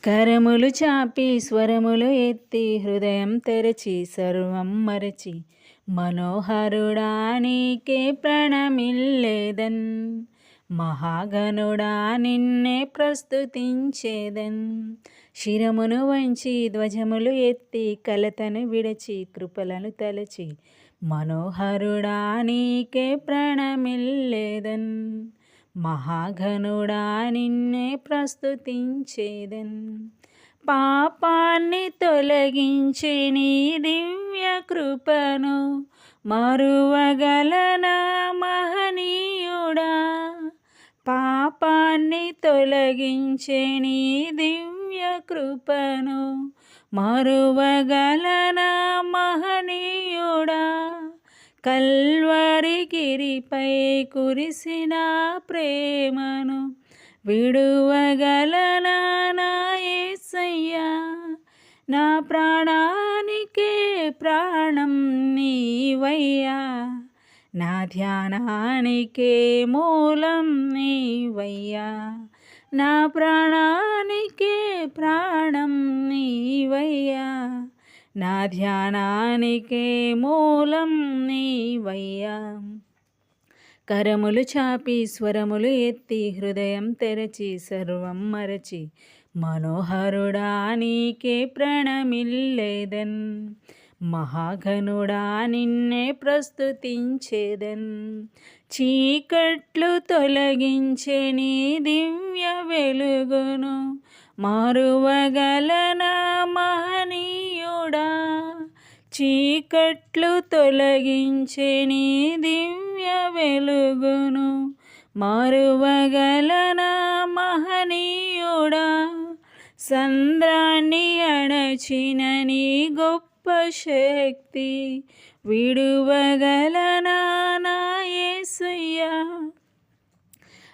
కరములు చాపి స్వరములు ఎత్తి హృదయం తెరచి సర్వం మరచి మనోహరుడా నీకే ప్రణమిల్లేదన్. మహాగణుడా నిన్నే ప్రస్తుతించేదన్. శిరమును వంచి ధ్వజములు ఎత్తి కలతను విడచి కృపలను తలచి మనోహరుడా నీకే ప్రణమిల్లేదన్. మహాఘనుడా నిన్నే ప్రస్తుతించేదన్. పాపాన్ని తొలగించి నీ దివ్య కృపను మరువగలనా మహనీయుడా. పాపాన్ని తొలగించి నీ దివ్య కృపను మరువగలనా మహనీయుడా. కల్వరి గిరిపై కురిసిన ప్రేమను విడువగలనా నా యేసయ్యా. నా ప్రాణానికే ప్రాణం నీవయ్యా. నా ధ్యానానికే మూలం నీవయ్యా. నా ప్రాణానికే ప్రాణం నీవయ్యా. నా ధ్యానానికే మూలం నీవయ్యా. కరములు చాపి స్వరములు ఎత్తి హృదయం తెరచి సర్వం మరచి మనోహరుడా నీకే ప్రణమిల్లేదన్. మహాఘనుడా నిన్నే ప్రస్తుతించేదన్. చీకట్లు తొలగించే నీ దివ్య వెలుగును మరువగలనా మహనీయుడా. చీకట్లు తొలగించే నీ దివ్య వెలుగును మరువగలనా మహనీయుడా. సంద్రాన్ని అణచిన నీ గొప్ప శక్తి విడువగలనా నా యేసయ్యా.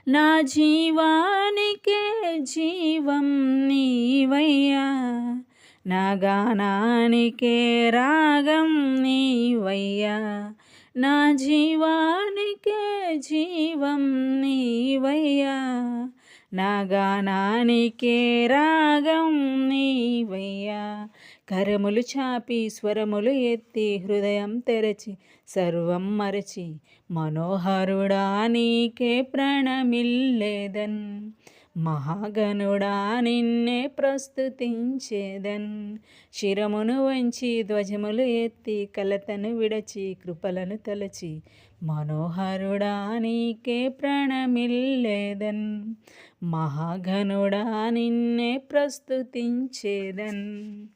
నా జీవానికే జీవం నీవయ్యా. నా గానానికే రాగం నీవయ్యా. నా జీవానికే జీవం నీవయ్యా. నా గానానికే రాగం నీవయ్యా. కరములు చాపి స్వరములు ఎత్తి హృదయం తెరచి సర్వం మరచి మనోహరుడా నీకే ప్రణమిల్లేదన్. మహాగణుడా నిన్నే ప్రస్తుతించేదన్. శిరమును వంచి ధ్వజములు ఎత్తి కలతను విడచి కృపలను తలచి మనోహరుడా నీకే ప్రణమిల్లేదన్. మహాగణుడా నిన్నే ప్రస్తుతించేదన్.